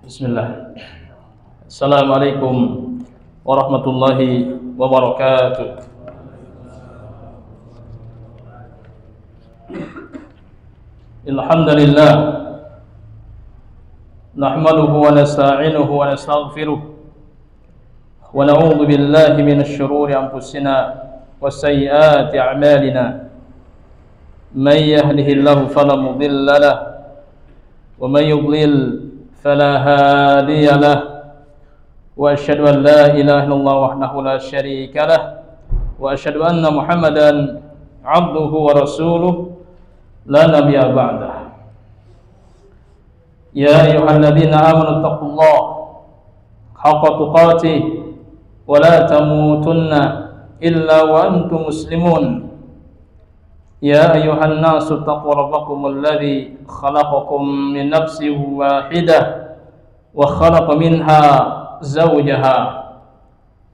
Bismillah. Assalamualaikum warahmatullahi wabarakatuh. Alhamdulillah nahmaduhu wa nasta'inuhu wa nastaghfiruh wa na'udzu billahi minasy syururi anfusina wa sayyiati a'malina. May yahdihillahu fala mudilla lahu wa may yudlil فلا هادي له وأشهد أن لا إله إلا الله وحده لا شريك له وأشهد أن محمدا عبده ورسوله لا نبي بعده يا أيها الذين آمنوا اتقوا الله حق تقاته ولا تموتن إلا وأنتم مسلمون يا أيها الناس اتقوا ربكم الذي خلقكم من نفس واحدة وخلق منها زوجها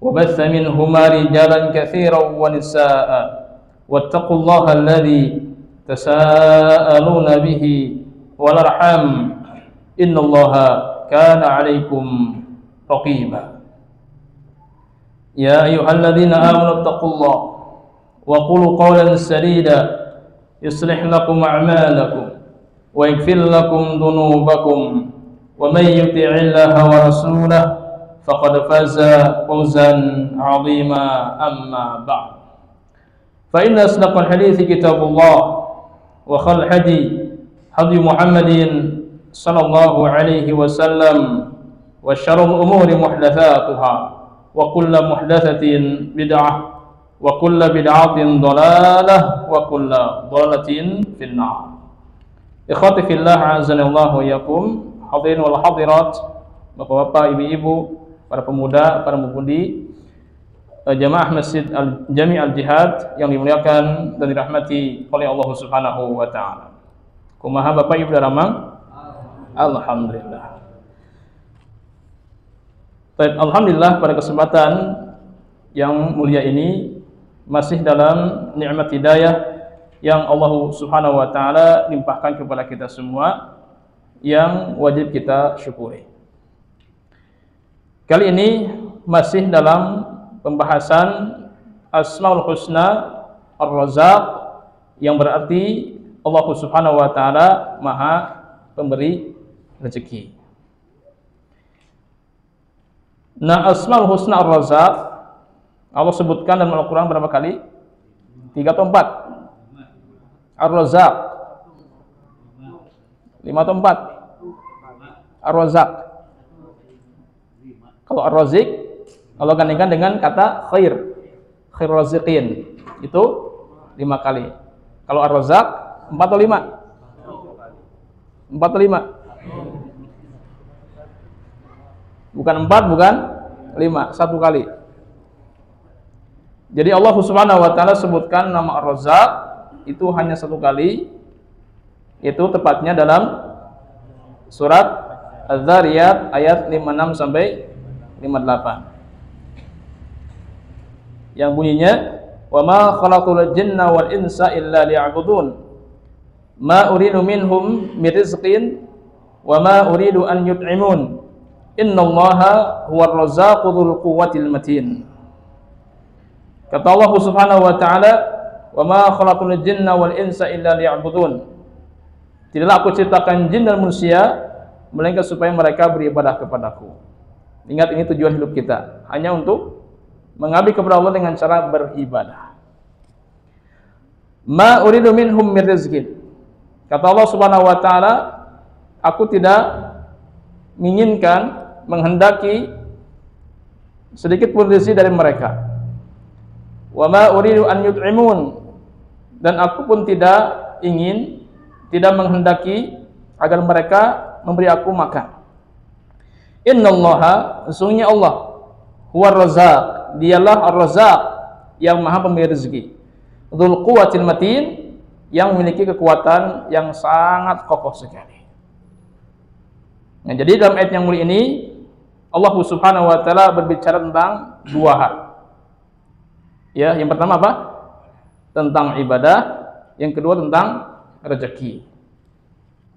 وبث منهما رجالا كثيرا ونساء واتقوا الله الذي تساءلون به والأرحام إن الله كان عليكم رقيبا يا أيها الذين آمنوا اتقوا الله وقولوا قولا سديدا يصلح لكم أعمالكم ويغفر لكم ذنوبكم ومن يطع الله ورسوله فقد فاز فوزا عظيما أما بعد فإن أصدق الحديث كتاب الله وخير الهدي هدي محمد صلى الله عليه وسلم وشر الأمور محدثاتها وكل محدثة بدعة wa kullu bid'atin dhalalah wa kullu dhalalatin finnar. Ikhwati fillah, azanallahu wa iyyakum, hadirin wal hadirat, Bapak-bapak, ibu-ibu, para pemuda, para pemudi jamaah Masjid Jami' Al-Jihad yang dimuliakan dan dirahmati oleh Allah Subhanahu wa taala. Kumaha Bapak Ibu daramang? Alhamdulillah. Baik, alhamdulillah pada kesempatan yang mulia ini masih dalam nikmat hidayah yang Allah Subhanahu wa taala limpahkan kepada kita semua yang wajib kita syukuri. Kali ini masih dalam pembahasan Asmaul Husna Ar-Razzaq yang berarti Allah Subhanahu wa taala Maha Pemberi rezeki. Nah, Asmaul Husna Ar-Razzaq Allah sebutkan dalam Al-Quran berapa kali? 3 atau 4? Ar-Razzaq 5 atau 4? Ar-Razzaq. Kalau Ar-Razziq Allah gandingkan dengan kata khair razziqin, itu 5 kali. Kalau Ar-Razzaq 4 atau 5? 4 atau 5? Bukan 4, bukan 5, 1 kali. Jadi Allah Subhanahu wa taala sebutkan nama Ar-Razzaq itu hanya 1 kali, yaitu tepatnya dalam surat Az-Zariyat ayat 56 sampai 58. Yang bunyinya, "Wa ma khalaqul jinna wal insa illa liya'budun. Ma uridu minhum min rizqin wa ma uridu an yut'imun. Innallaha huwar razzaqu dzul quwwatil matin." Kata Allah Subhanahu wa taala, "Wa ma khalaqul jinna wal insa illa liya'budun." Tidaklah aku ciptakan jin dan manusia melainkan supaya mereka beribadah kepadaku. Ingat, ini tujuan hidup kita, hanya untuk mengabdi kepada Allah dengan cara beribadah. Ma uridu minhum min rizqin. Kata Allah Subhanahu wa taala, aku tidak menginginkan, menghendaki sedikit pun rezeki dari mereka. Wa ma uridu an yut'imun, dan aku pun tidak ingin, tidak menghendaki agar mereka memberi aku makan. Innallaha, sesungguhnya Allah, huwar razzaq, dialah Ar-Razzaq yang Maha Pemberi rezeki. Dzul quwwatil matin, yang memiliki kekuatan yang sangat kokoh sekali. Nah, jadi dalam ayat yang mulia ini Allah Subhanahu wa taala berbicara tentang 2 hal. Ya, yang pertama apa? Tentang ibadah, yang kedua tentang rezeki.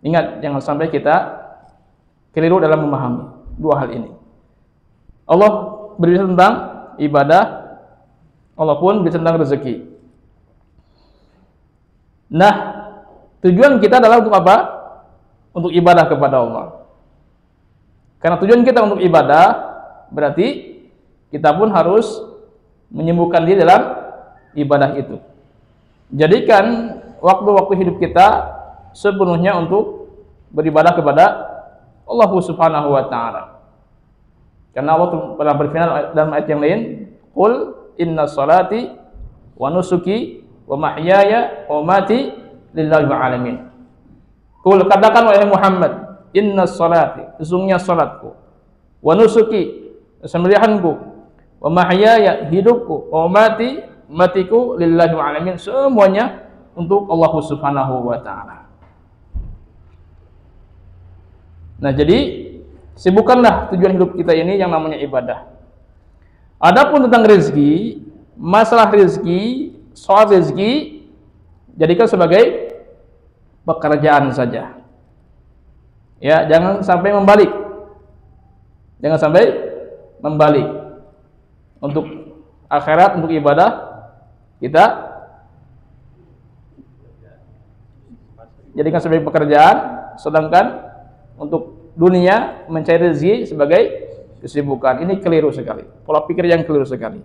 Ingat, jangan sampai kita keliru dalam memahami dua hal ini. Allah berbicara tentang ibadah, Allah pun berbicara tentang rezeki. Nah, tujuan kita adalah untuk apa? Untuk ibadah kepada Allah. Karena tujuan kita untuk ibadah, berarti kita pun harus menyembuhkan diri dalam ibadah itu. Jadikan waktu-waktu hidup kita sepenuhnya untuk beribadah kepada Allah Subhanahu wa taala. Karena Allah pernah berfirman dalam ayat yang lain, "Qul inna salati wa nusuki wa mahyaya wa mati lillahi alamin." Qul, katakan wahai Muhammad, inna salati, sesungguhnya salatku, wa nusuki, sembelihanku, wa mahyaya, hidupku, wa mati, matiku lillahi alamin, semuanya untuk Allah Subhanahu wa taala. Nah, jadi sibukkanlah tujuan hidup kita ini yang namanya ibadah. Adapun tentang rezeki, masalah rezeki, soal rezeki, jadikan sebagai pekerjaan saja. Ya, jangan sampai membalik. Jangan sampai membalik. Untuk akhirat, untuk ibadah, kita jadikan sebagai pekerjaan, sedangkan untuk dunia mencari rezeki sebagai kesibukan. Ini keliru sekali, pola pikir yang keliru sekali.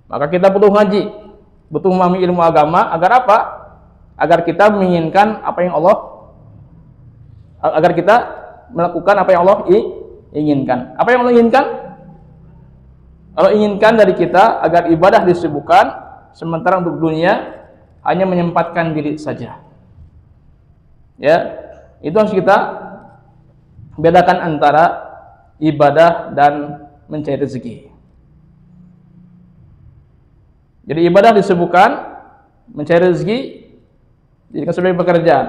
Maka kita butuh ngaji, butuh memahami ilmu agama. Agar apa? Agar kita menginginkan apa yang Allah, agar kita melakukan apa yang Allah inginkan. Apa yang Allah inginkan? Allah inginkan dari kita agar ibadah disibukkan, sementara untuk dunia hanya menyempatkan diri saja. Ya, itu harus kita bedakan antara ibadah dan mencari rezeki. Jadi ibadah disibukkan, mencari rezeki jadikan sebagai pekerjaan.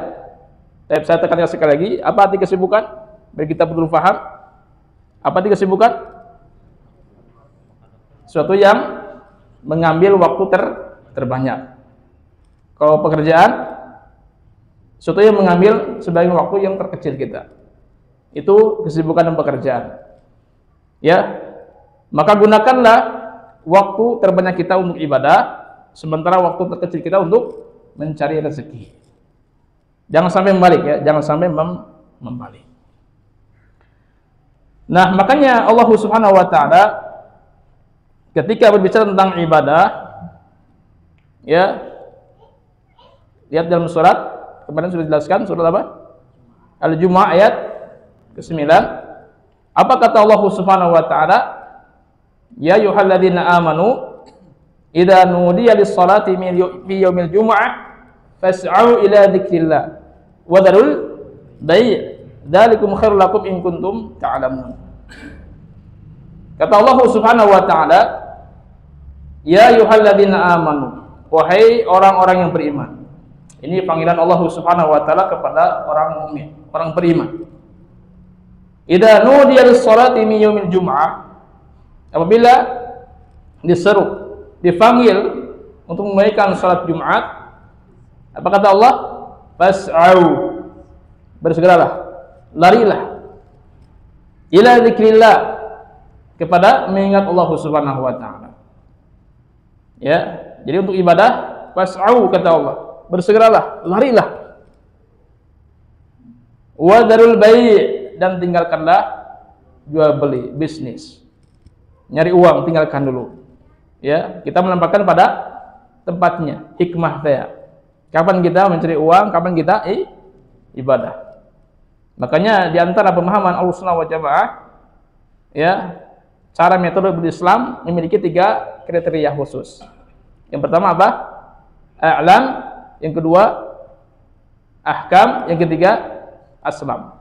Tapi saya tekankan sekali lagi, apa arti kesibukan? Biar kita betul paham. Apa arti kesibukan? Sesuatu yang mengambil waktu terbanyak. Kalau pekerjaan, sesuatu yang mengambil sebagian waktu yang terkecil kita. Itu kesibukan dan pekerjaan. Ya, maka gunakanlah waktu terbanyak kita untuk ibadah, sementara waktu terkecil kita untuk mencari rezeki. Jangan sampai membalik ya, jangan sampai membalik. Nah, makanya Allah Subhanahu wa taala ketika berbicara tentang ibadah, ya, lihat dalam surat kemarin sudah dijelaskan, surat apa? Al-Jumu'ah ayat ke-9. Apa kata Allah Subhanahu wa taala? Ya ayyuhalladzina amanu idza nudiya lis-salati fi yaumil jumu'ah fas'au ila dzikrillah wa dharul bai' dzalikum khairul lakum in kuntum ta'lamun. Kata Allah Subhanahu wa taala, ya ayyuhalladzina amanu, wahai orang-orang yang beriman. Ini panggilan Allah Subhanahu wa taala kepada orang mukmin, orang beriman. Idza nudiya lis-salati min yaumil jumu'ah, apabila diseru, dipanggil untuk menunaikan salat Jumat, apa kata Allah? Fas'au, bersegeralah, larilah, ila dzikrillah, kepada mengingat Allah Subhanahu wa taala. Ya, jadi untuk ibadah fas'au kata Allah, bersegeralah, larilah. Wa dzarul bai', dan tinggalkanlah jual beli, bisnis. Nyari uang tinggalkan dulu. Ya, kita menempatkan pada tempatnya, hikmah saya. Kapan kita mencari uang, kapan kita ibadah. Makanya di antara pemahaman Ahlussunnah wal Jamaah, ya, cara metode berislam memiliki 3 kriteria khusus. Yang pertama apa? A'lam, yang kedua ahkam, yang ketiga aslam.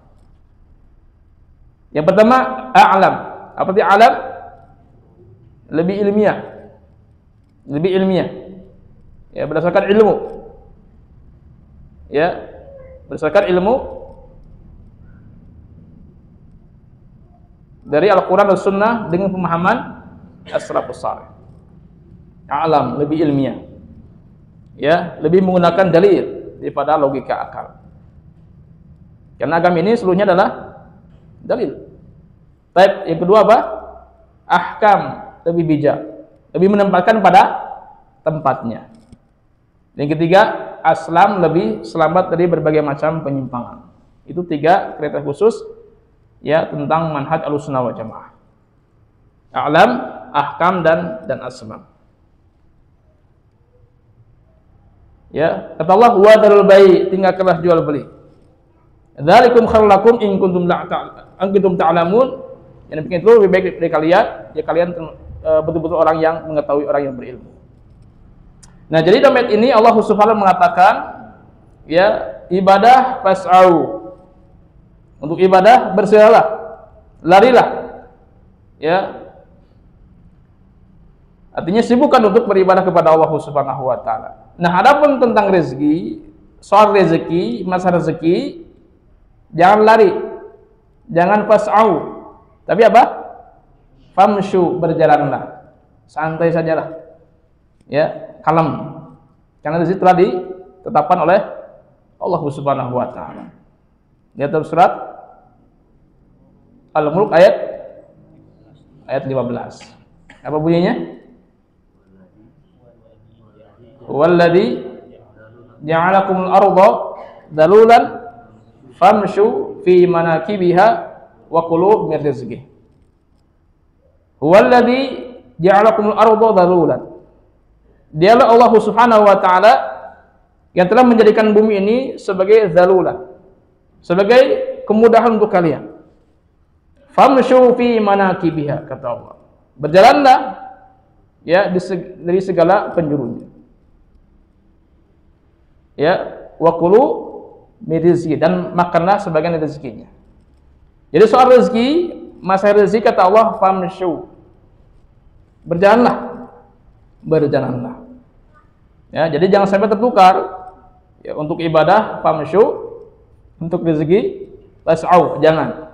Yang pertama a'lam. Apa itu a'lam? Lebih ilmiah. Lebih ilmiah. Ya, berdasarkan ilmu. Ya, berdasarkan ilmu dari Al-Quran dan Sunnah dengan pemahaman as-salafus salih. A'lam, lebih ilmiah. Ya, lebih menggunakan dalil daripada logika akal. Karena agama ini seluruhnya adalah Dalil. Baik, yang kedua apa? Ahkam, lebih bijak, lebih menempatkan pada tempatnya. Yang ketiga, aslam, lebih selamat dari berbagai macam penyimpangan. Itu 3 kriteria khusus ya tentang manhaj Ahlussunnah wal Jamaah. A'lam, ahkam dan aslam. Ya, kata Allah, wa darul bai', tinggalkanlah jual beli. Dzalikum khairul lakum in kuntum ta'lamun. Yang demikian itu lebih baik dari kalian, ya kalian betul-betul orang yang mengetahui, orang yang berilmu. Nah, jadi dalam ayat ini Allah Subhanahu mengatakan ya, ibadah fas'au. Untuk ibadah bersegeralah, larilah. Ya. Artinya sibukkan untuk beribadah kepada Allah Subhanahu wa taala. Nah, adapun tentang rezeki, soal rezeki, masalah rezeki, jangan lari. Jangan fas'au. Tapi apa? Famshu, berjalanlah. Santai sajalah. Ya, kalem. Karena rezeki telah ditetapkan oleh Allah Subhanahu wa taala. Di atas surat Al-Mulk ayat 15. Apa bunyinya? Walladzi ja'alakumul arda dalulan famshu fi manakibiha wa kulu min rizqihi. Walladzi ja'alakumul arda dalulan. Dialah Allah Subhanahu wa taala yang telah menjadikan bumi ini sebagai zalulan, sebagai kemudahan untuk kalian. Famshu fi manakibiha, kata Allah. Berjalanlah ya dari segala penjurunya. Ya, wa kulu min rizqihi, dan makanlah sebagian rezekinya. Jadi soal rezeki, masalah rezeki kata Allah famshu. Berjalanlah. Berjalanlah. Ya, jadi jangan sampai tertukar. Ya, untuk ibadah famshu, untuk rezeki fas'au, jangan.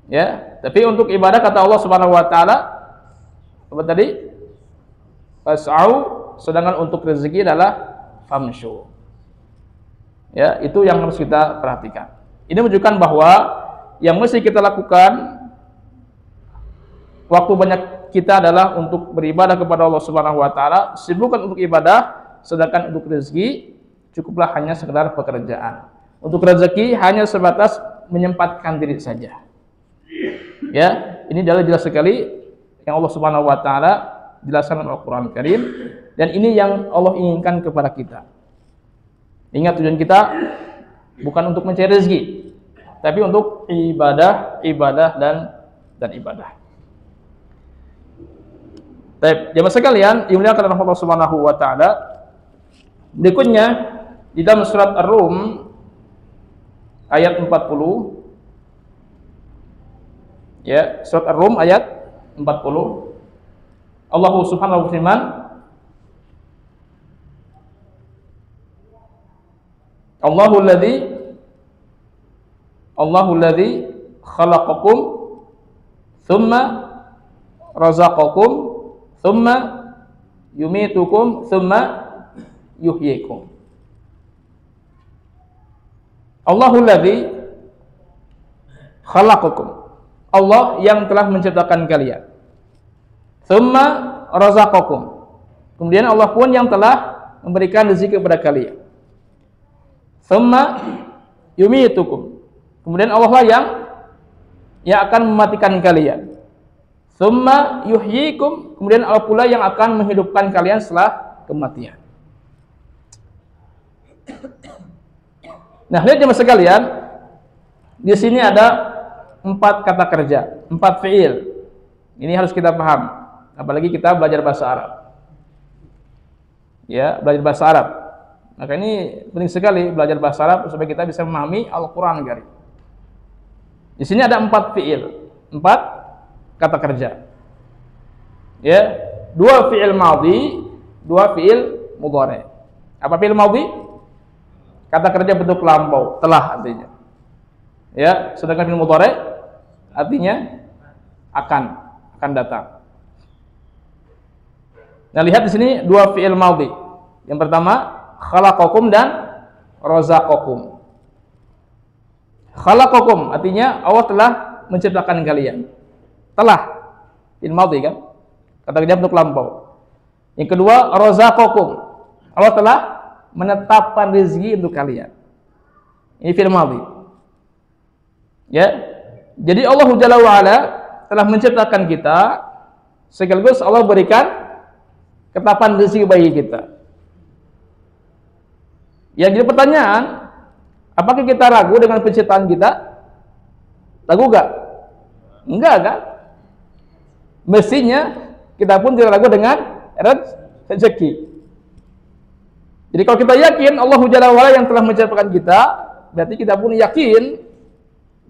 Ya, tapi untuk ibadah kata Allah Subhanahu wa taala apa tadi? Fas'au, sedangkan untuk rezeki adalah famshu. Ya, itu yang harus kita perhatikan. Ini menunjukkan bahwa yang mesti kita lakukan waktu banyak kita adalah untuk beribadah kepada Allah Subhanahu wa taala, sibukkan untuk ibadah, sedangkan untuk rezeki cukuplah hanya sekedar pekerjaan. Untuk rezeki hanya sebatas menyempatkan diri saja. Ya, ini adalah jelas sekali yang Allah Subhanahu wa taala jelaskan dalam Al-Qur'an Karim, dan ini yang Allah inginkan kepada kita. Ingat, tujuan kita bukan untuk mencari rezeki, tapi untuk ibadah dan ibadah. Baik, jemaah sekalian, dimuliakan oleh Allah Subhanahu wa taala. Berikutnya di dalam surat Ar-Rum ayat 40. Ya, surat Ar-Rum ayat 40. Allah Subhanahu wa taala Allahu alladzi khalaqakum thumma razaqakum thumma yumitukum thumma yuhyikum. Allahul ladzi khalaqakum. Allah yang telah menciptakan kalian. Thumma razaqakum. Kemudian Allah pun yang telah memberikan rezeki kepada kalian. Thumma yumitukum. Kemudian Allah lah yang akan mematikan kalian. Thumma yuhyikum. Kemudian Allah pula yang akan menghidupkan kalian setelah kematian. Nah, lihat jemaah sekalian, di sini ada 4 kata kerja, 4 fiil. Ini harus kita paham, apalagi kita belajar bahasa Arab. Ya, belajar bahasa Arab. Maka ini penting sekali belajar bahasa Arab supaya kita bisa memahami Al-Qur'an Karim. Di sini ada 4 fiil, 4 kata kerja. Ya, 2 fiil madhi, 2 fiil mudhari. Apa fiil madhi? Kata kerja bentuk lampau, telah artinya. Ya, sedangkan fi'il mudhari artinya akan datang. Nah, lihat di sini 2 fi'il madhi. Yang pertama, khalaqakum dan razaqakum. Khalaqakum artinya Allah telah menciptakan kalian. Telah fil madhi kan? Kata kerja bentuk lampau. Yang kedua, razaqakum. Allah telah menetapkan rezeki untuk kalian. Ini fil madhi. Ya. Jadi Allah Jalla wa ala telah menciptakan kita, sekaligus Allah berikan ketetapan rezeki bagi kita. Yang jadi pertanyaan, apakah kita ragu dengan penciptaan kita? Ragu enggak? Enggak kan? Mestinya kita pun tidak ragu dengan rezeki. Jadi kalau kita yakin Allah Jalla wa ala yang telah menciptakan kita, berarti kita pun yakin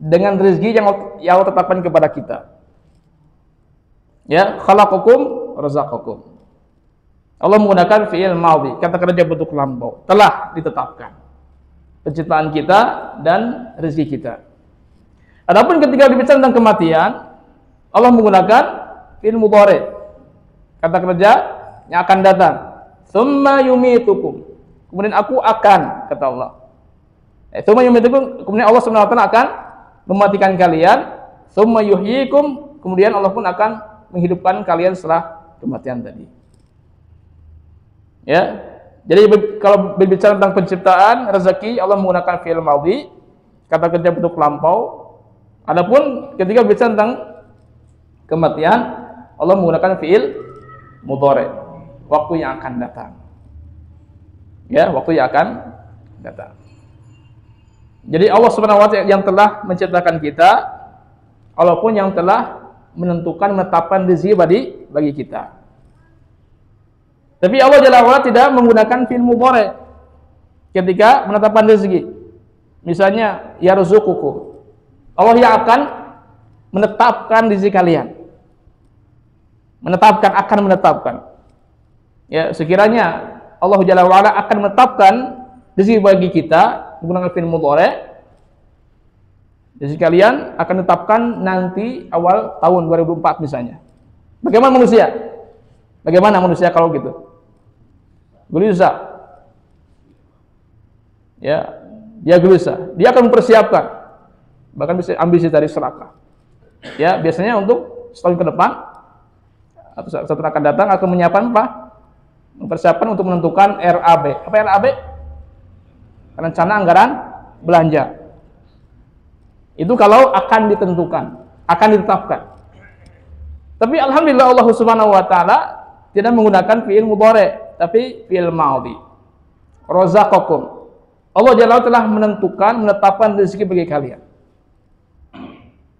dengan rezeki yang Allah tetapkan kepada kita. Ya, khalaqakum razaqakum. Allah menggunakan fi'il madhi, kata kerja bentuk lampau, telah ditetapkan penciptaan kita dan rezeki kita. Adapun ketika berbicara tentang kematian, Allah menggunakan fi'il mudhari, kata kerja yang akan datang. Tsumma yumitukum. Kemudian aku akan, kata Allah. Tsumma yumitukum, kemudian Allah SWT akan mematikan kalian. Tsumma yuhyikum, kemudian Allah pun akan menghidupkan kalian setelah kematian tadi. Ya. Jadi kalau berbicara tentang penciptaan rezeki, Allah menggunakan fi'il madhi, kata kerja bentuk lampau. Adapun ketika berbicara tentang kematian, Allah menggunakan fi'il mudhari, waktu yang akan datang. Ya, waktu yang akan datang. Jadi Allah Subhanahu wa taala yang telah menciptakan kita, Allah pun yang telah menentukan, menetapkan rezeki bagi kita. Tapi Allah Jalla wa ala tidak menggunakan fi'il mudhari ketika menetapkan rezeki. Misalnya yarzuqukum. Allah yang akan menetapkan rezeki kalian. Akan menetapkan. Ya, sekiranya Allah Jalla wa ala akan menetapkan rezeki bagi kita menggunakan fi'il mudhari, rezeki kalian akan ditetapkan nanti awal tahun 2004 misalnya. Bagaimana manusia? Bagaimana manusia kalau gitu? Gelisah. Ya, dia gelisah. Dia akan mempersiapkan. Bahkan bisa ambisi dari serakah. Ya, biasanya untuk setahun ke depan atau setelah akan datang akan menyiapkan apa? Mempersiapkan untuk menentukan RAB. Apa RAB? Rencana anggaran belanja. Itu kalau akan ditentukan, akan ditetapkan. Tapi alhamdulillah Allah Subhanahu wa taala tidak menggunakan fi'il mudhari, tapi fi'il madhi. Razaqakum. Allah Jalla telah menentukan, menetapkan rezeki bagi kalian.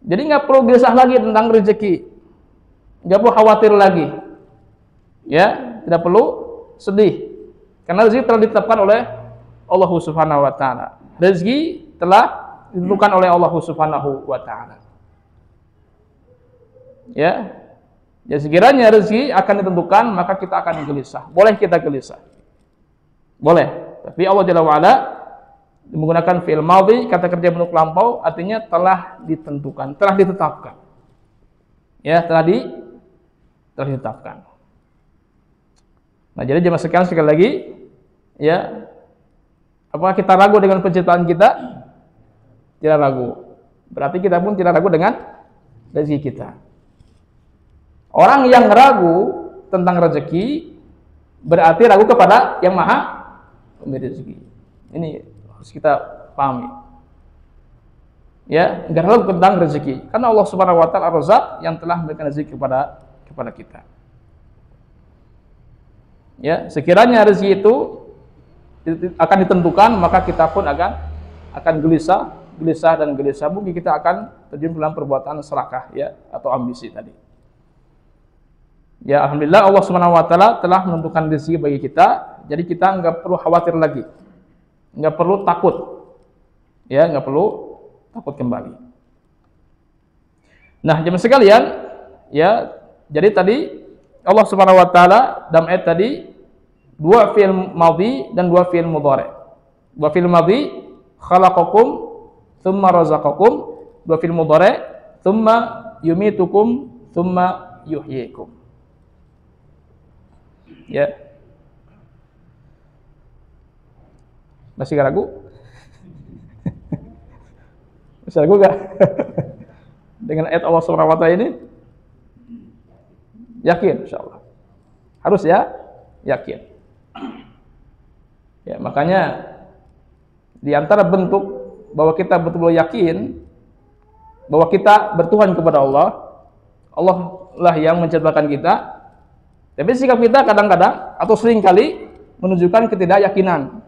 Jadi nggak perlu gelisah lagi tentang rezeki. Nggak perlu khawatir lagi. Ya, tidak perlu sedih. Karena rezeki telah ditetapkan oleh Allah Subhanahu wa taala. Rezeki telah ditentukan oleh Allah Subhanahu wa taala. Ya. Ya, sekiranya rezeki akan ditentukan, maka kita akan gelisah. Boleh kita gelisah. Boleh. Tapi Allah Jalla wa ala menggunakan fi'il madhi, kata kerja bentuk lampau, artinya telah ditentukan, telah ditetapkan. Ya, telah ditetapkan. Nah, jadi jemaah sekalian sekali lagi, ya, apakah kita ragu dengan penciptaan kita? Tidak ragu. Berarti kita pun tidak ragu dengan rezeki kita. Orang yang ragu tentang rezeki berarti ragu kepada yang maha pemberi rezeki. Ini harus kita pahami. Ya, enggak ragu tentang rezeki. Karena Allah Subhanahu wa taala Ar-Razzaq yang telah memberikan rezeki kepada kita. Ya, sekiranya rezeki itu akan ditentukan, maka kita pun akan gelisah dan gelisah. Mungkin kita akan terjun dalam perbuatan serakah, ya, atau ambisi tadi. Ya, alhamdulillah Allah Subhanahu wa taala telah menentukan rezeki bagi kita, jadi kita enggak perlu khawatir lagi. Enggak perlu takut. Ya, enggak perlu takut kembali. Nah, jemaah sekalian, ya, jadi tadi Allah Subhanahu wa taala dalam ayat tadi dua fi'il madhi dan dua fi'il mudhari. Dua fi'il madhi khalaqakum tsumma razaqakum, dua fi'il mudhari tsumma yumitukum tsumma yuhyikum. Ya. Masih ragu? Bisa gue gak? Dengan ayat Allah Subhanahu wa taala ini yakin insyaallah. Harus ya yakin. Ya, makanya di antara bentuk bahwa kita betul-betul yakin bahwa kita bertuhan kepada Allah, Allah lah yang menciptakan kita. Tapi sikap kita kadang-kadang atau seringkali menunjukkan ketidakyakinan.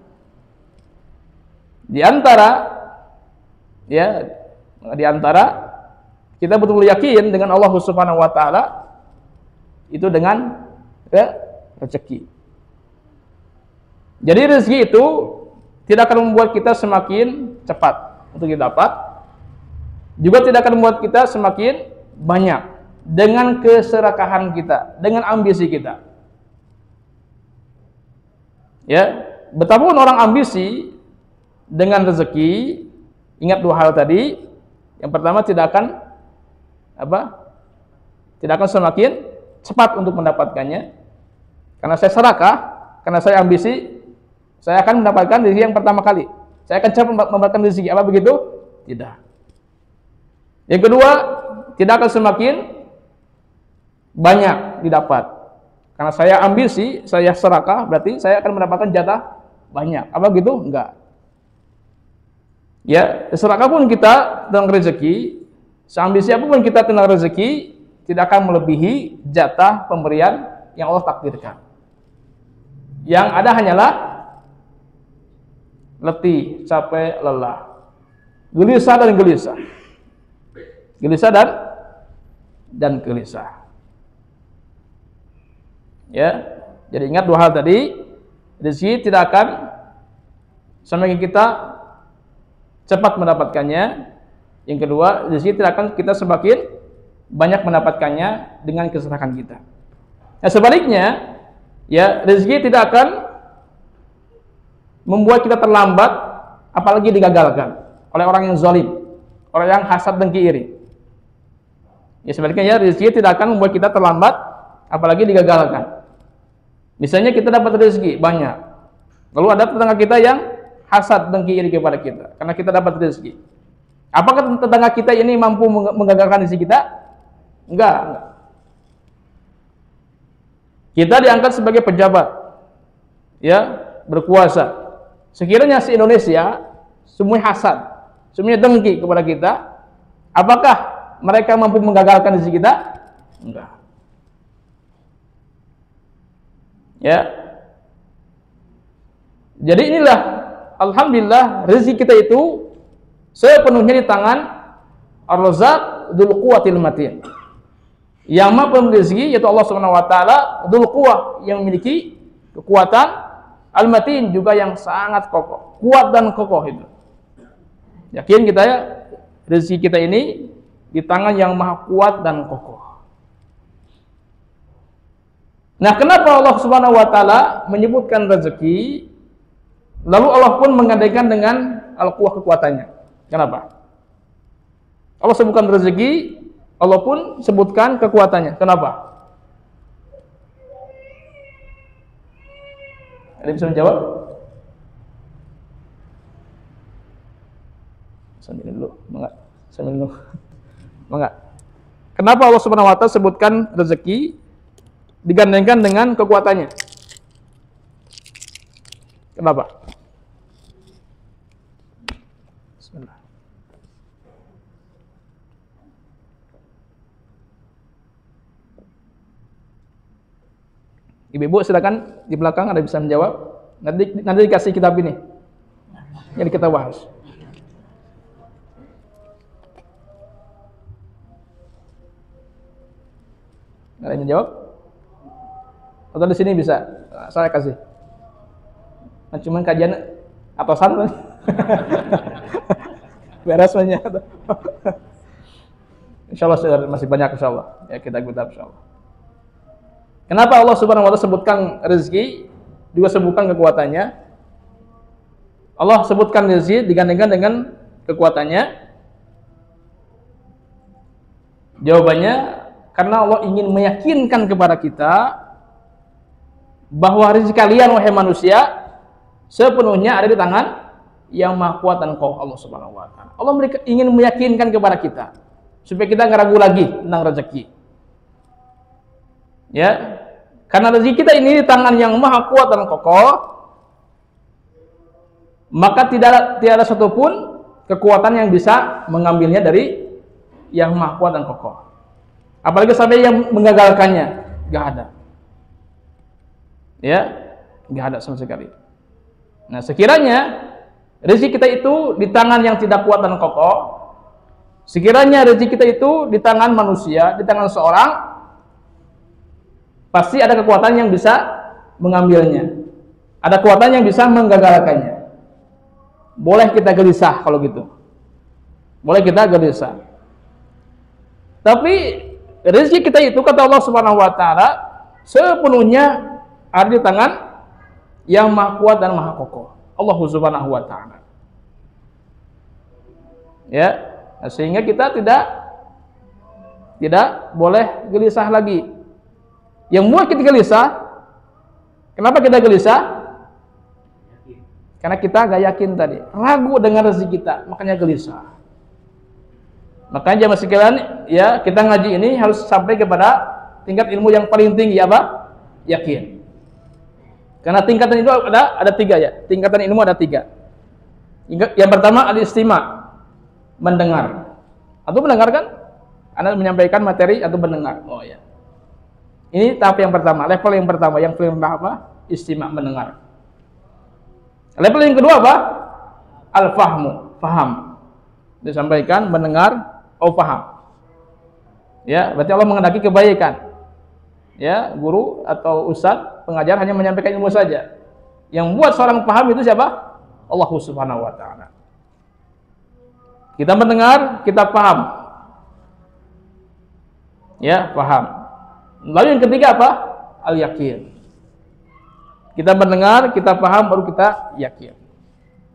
Di antara kita betul-betul yakin dengan Allah Subhanahu wa taala itu dengan rezeki. Jadi rezeki itu tidak akan membuat kita semakin cepat untuk didapat, juga tidak akan membuat kita semakin banyak dengan keserakahan kita, dengan ambisi kita. Ya, betapapun orang ambisi dengan rezeki, ingat dua hal tadi. Yang pertama tidak akan semakin cepat untuk mendapatkannya. Karena saya serakah, karena saya ambisi, saya akan mendapatkan rezeki yang pertama kali. Saya akan cepat mendapatkan rezeki. Apa begitu? Tidak. Yang kedua, tidak akan semakin banyak didapat. Karena saya ambisi, saya serakah, berarti saya akan mendapatkan jatah banyak. Apa begitu? Enggak. Ya, serakah pun kita tentang rezeki, seambisi apapun kita tentang rezeki, tidak akan melebihi jatah pemberian yang Allah takdirkan. Yang ada hanyalah letih, capek, lelah, gelisah dan gelisah, gelisah dan gelisah. Ya, jadi ingat dua hal tadi. Rezeki tidak akan semakin kita cepat mendapatkannya. Yang kedua, rezeki tidak akan kita semakin banyak mendapatkannya dengan keserakan kita. Nah, sebaliknya, ya, rezeki tidak akan membuat kita terlambat, apalagi digagalkan oleh orang yang zalim, orang yang hasad dengki iri. Ya, sebaliknya, ya, rezeki tidak akan membuat kita terlambat, apalagi digagalkan. Misalnya kita dapat rezeki banyak, lalu ada tetangga kita yang hasad dengki iri kepada kita karena kita dapat rezeki. Apakah tetangga kita ini mampu menggagalkan rezeki kita? Enggak. Kita diangkat sebagai pejabat, ya, berkuasa. Sekiranya se-Indonesia semuanya hasad, semuanya dengki kepada kita, apakah mereka mampu menggagalkan rezeki kita? Enggak. Ya. Jadi inilah, alhamdulillah, rezeki kita itu sepenuhnya di tangan Ar-Razzaq Dzul Quwwatil Matin. Yang Maha Pemberi rezeki yaitu Allah Subhanahu wa taala, Dzul Quwwah, yang memiliki kekuatan, Al-Matin juga yang sangat kokoh, kuat dan kokoh itu. Yakin kita ya, rezeki kita ini di tangan yang maha kuat dan kokoh. Nah, kenapa Allah Subhanahu wa taala menyebutkan rezeki, lalu Allah pun menggantikan dengan al-quwwah, kekuatannya? Kenapa? Allah sebutkan rezeki, Allah pun sebutkan kekuatannya. Kenapa? Ada bisa menjawab? Sambil dulu, sambil dulu. Kenapa Allah Subhanahu wa taala sebutkan rezeki digandengkan dengan kekuatannya? Kenapa? Bismillah. Ibu-ibu silakan di belakang, ada bisa menjawab. Nanti dikasih kitab ini. Jadi kita bahas. Ada yang menjawab? Atau di sini bisa? Saya kasih. Nah, cuman kajian atasan. Beres banyak. Insyaallah masih banyak insyaallah. Ya, kita kitab insyaallah. Kenapa Allah Subhanahu wa taala sebutkan rezeki, juga sebutkan kekuatannya? Allah sebutkan rezeki digandengkan dengan kekuatannya. Jawabannya, karena Allah ingin meyakinkan kepada kita bahwa rezeki kalian, wahai manusia, sepenuhnya ada di tangan yang Maha Kuat dan Kokoh Allah Subhanahu wa taala. Allah ingin meyakinkan kepada kita supaya kita nggak ragu lagi tentang rezeki. Ya, karena rezeki kita ini di tangan yang Maha Kuat dan Kokoh, maka tidak ada satupun kekuatan yang bisa mengambilnya dari yang Maha Kuat dan Kokoh. Apalagi sampai yang menggagalkannya, nggak ada. Ya, nggak ada sama sekali. Nah, sekiranya rezeki kita itu di tangan yang tidak kuat dan kokoh, sekiranya rezeki kita itu di tangan manusia, di tangan seorang, pasti ada kekuatan yang bisa mengambilnya. Ada kekuatan yang bisa menggagalkannya. Boleh kita gelisah kalau gitu. Boleh kita gelisah. Tapi rezeki kita itu kata Allah Subhanahu wa taala sepenuhnya ada di tangan yang Maha Kuat dan Maha Kokoh, Allah Subhanahu wa taala. Ya, sehingga kita tidak boleh gelisah lagi. Yang membuat kita gelisah, kenapa kita gelisah? Karena kita gak yakin tadi, ragu dengan rezeki kita, makanya gelisah. Makanya jamaah sekalian, ya, kita ngaji ini harus sampai kepada tingkat ilmu yang paling tinggi, apa? Yakin. Karena tingkatan itu ada tiga, ya. Tingkatan ilmu ada tiga. Yang pertama al-istima', mendengar. Atau mendengar kan? Anda menyampaikan materi atau mendengar. Oh ya. Ini tahap yang pertama, level yang pertama, yang paling rendah apa? Istima', mendengar. Level yang kedua apa? Al-fahmu, faham. Disampaikan, mendengar, paham. Ya, berarti Allah menghendaki kebaikan. Ya, guru atau ustadz pengajar hanya menyampaikan ilmu saja. Yang membuat seorang paham itu siapa? Allah Subhanahu wa taala. Kita mendengar, kita paham. Ya, paham. Lalu yang ketiga apa? Al-yakin. Kita mendengar, kita paham, baru kita yakin.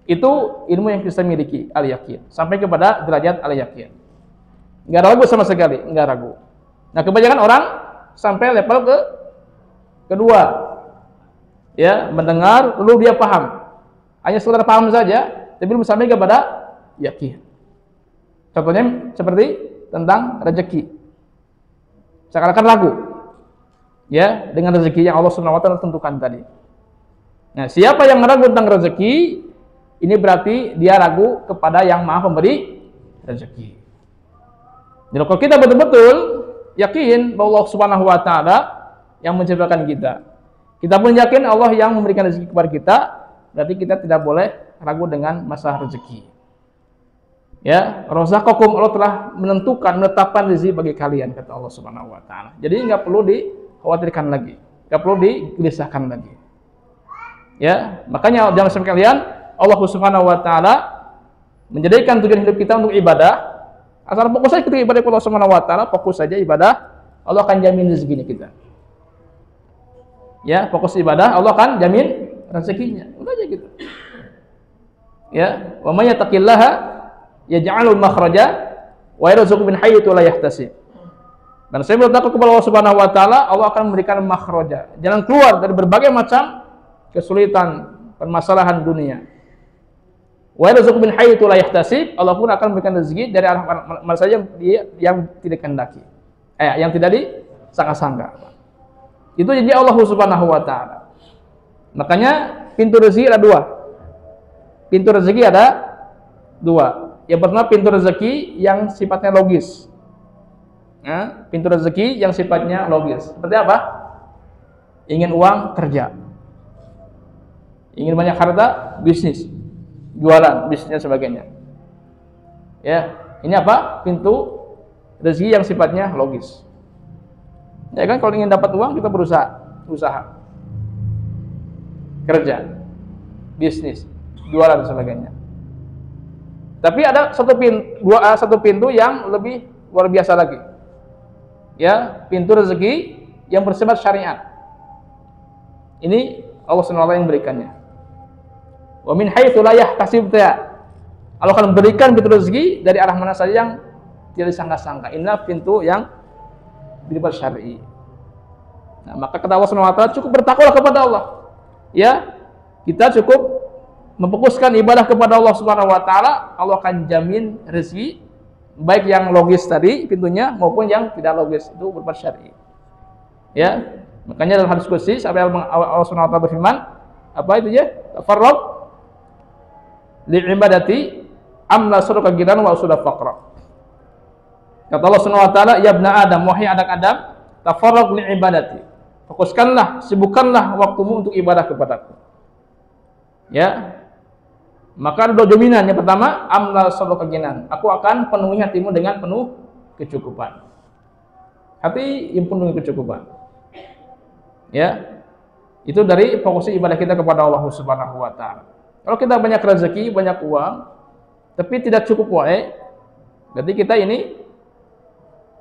Itu ilmu yang kita miliki, al-yakin. Sampai kepada derajat al-yakin. Enggak ragu sama sekali, enggak ragu. Nah, kebanyakan orang sampai level kedua, ya, mendengar lalu dia paham, hanya sekedar paham saja, tapi belum sampai kepada yakin. Contohnya seperti tentang rezeki, seakan-akan ragu, ya, dengan rezeki yang Allah Subhanahu wa taala tentukan tadi. Nah, siapa yang ragu tentang rezeki, ini berarti dia ragu kepada yang Maha Pemberi rezeki. Jadi kalau kita betul-betul yakin bahwa Allah Subhanahu wa taala yang menciptakan kita, kita pun yakin Allah yang memberikan rezeki kepada kita, berarti kita tidak boleh ragu dengan masalah rezeki. Ya, razaqakum, Allah telah menetapkan rezeki bagi kalian, kata Allah Subhanahu wa taala. Jadi nggak perlu dikhawatirkan lagi, nggak perlu digelisahkan lagi. Ya, makanya jangan sampai kalian, Allah Subhanahu wa taala menjadikan tujuan hidup kita untuk ibadah. Asal fokus saja ketika ibadah Allah Subhanahu wa taala, fokus saja ibadah, Allah akan jamin rezekinya kita. Ya, fokus ibadah, Allah akan jamin rezekinya. Udah aja gitu. Ya, wa may yattaqillaha yaj'alul makhraja wa yarzuqhu min haitsu la yahtasib. Dan saya bertakwa kepada Allah Subhanahu wa taala, Allah akan memberikan makhraja, jalan keluar dari berbagai macam kesulitan, permasalahan dunia. Wa yarzuqhu min haitsu la yahtasib, Allah pun akan memberikan rezeki dari arah mana saja yang tidak kehendaki. Yang tidak disangka-sangka. Itu janji Allah Subhanahu wa taala. Makanya pintu rezeki ada dua. Pintu rezeki ada dua. Yang pertama pintu rezeki yang sifatnya logis. Pintu rezeki yang sifatnya logis. Seperti apa? Ingin uang, kerja. Ingin banyak harta, bisnis. Jualan, bisnisnya sebagainya. Ya, ini apa? Pintu rezeki yang sifatnya logis. Ya kan, kalau ingin dapat uang kita berusaha, kerja, bisnis, jualan dan sebagainya. Tapi ada satu pintu yang lebih luar biasa lagi. Ya, pintu rezeki yang bersifat syariat. Ini Allah SWT yang berikannya. Wa min haitsu la yahtasib, Allah akan berikan pintu rezeki dari arah mana saja yang tidak disangka-sangka. Inilah pintu yang bersifat syar'i. Nah, maka kata Allah SWT, cukup bertakwalah kepada Allah. Ya, kita cukup memfokuskan ibadah kepada Allah Subhanahu wa taala, Allah akan jamin rezeki baik yang logis tadi pintunya maupun yang tidak logis, itu berupa syar'i. Ya, makanya dalam hadis qudsi sampai Allah Subhanahu wa taala berfirman, apa itu ya? Tafarraq li ibadati amla suraka gidan wa usuda faqra. Kata Allah Subhanahu wa taala, ya ibna Adam, wahai anak Adam, tafarraq li ibadati. Fokuskanlah, sibukkanlah waktumu untuk ibadah kepadaku. Ya. Maka ada dua jaminan. Yang pertama, amla suraka ginan. Aku akan penuhi hatimu dengan penuh kecukupan. Hati yang penuh kecukupan. Ya. Itu dari fokus ibadah kita kepada Allah Subhanahu wa taala. Kalau kita banyak rezeki, banyak uang, tapi tidak cukup wae, berarti kita ini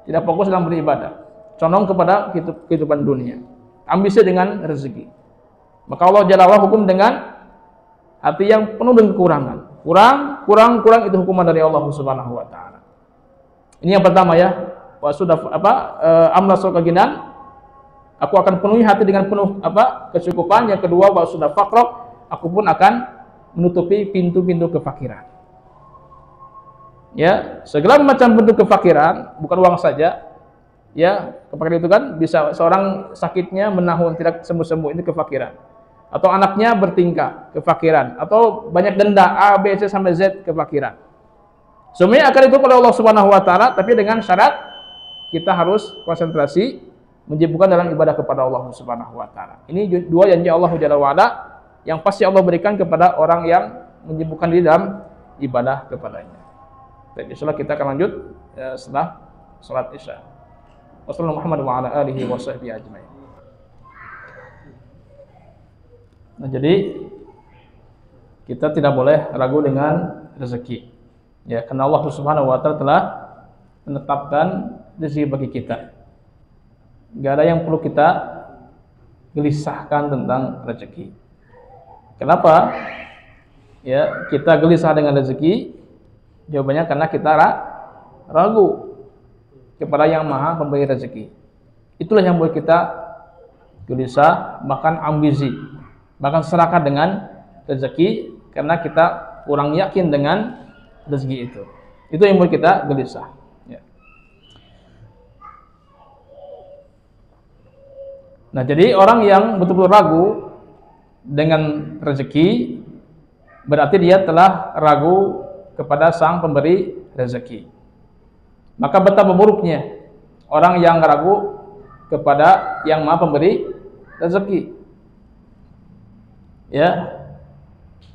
tidak fokus dalam beribadah. Condong kepada kehidupan dunia. Ambisi dengan rezeki. Maka Allah Jalla wa'ala hukum dengan hati yang penuh dengan kekurangan. Kurang itu hukuman dari Allah Subhanahu wa taala. Ini yang pertama ya. Wa sudah amla suraka ginan. Aku akan penuhi hati dengan penuh kecukupan. Yang kedua, wa sudah faqra, aku pun akan menutupi pintu-pintu kefakiran. Ya, segala macam bentuk kefakiran, bukan uang saja. Ya, kefakiran itu kan bisa seorang sakitnya menahun tidak sembuh-sembuh, ini kefakiran. Atau anaknya bertingkah, kefakiran. Atau banyak denda A, B, C sampai Z, kefakiran. Semuanya akan itu oleh Allah Subhanahu wa taala, tapi dengan syarat kita harus konsentrasi menyibukkan dalam ibadah kepada Allah Subhanahu wa taala. Ini dua janji Allah Jalla wa ala yang pasti Allah berikan kepada orang yang menyibukkan diri dalam ibadah kepadanya. Baik, insyaallah kita akan lanjut setelah salat Isya. Wassalamualaikum warahmatullahi wabarakatuh. Nah, jadi kita tidak boleh ragu dengan rezeki. Ya, karena Allah Subhanahu wa taala telah menetapkan rezeki bagi kita. Enggak ada yang perlu kita gelisahkan tentang rezeki. Kenapa? Ya, kita gelisah dengan rezeki? Jawabannya karena kita ragu kepada yang Maha Pemberi rezeki. Itulah yang membuat kita gelisah, bahkan ambisi, bahkan serakah dengan rezeki karena kita kurang yakin dengan rezeki itu. Itu yang membuat kita gelisah. Ya. Nah, jadi orang yang betul-betul ragu dengan rezeki berarti dia telah ragu kepada Sang Pemberi rezeki. Maka betapa buruknya orang yang ragu kepada yang Maha Pemberi rezeki. Ya,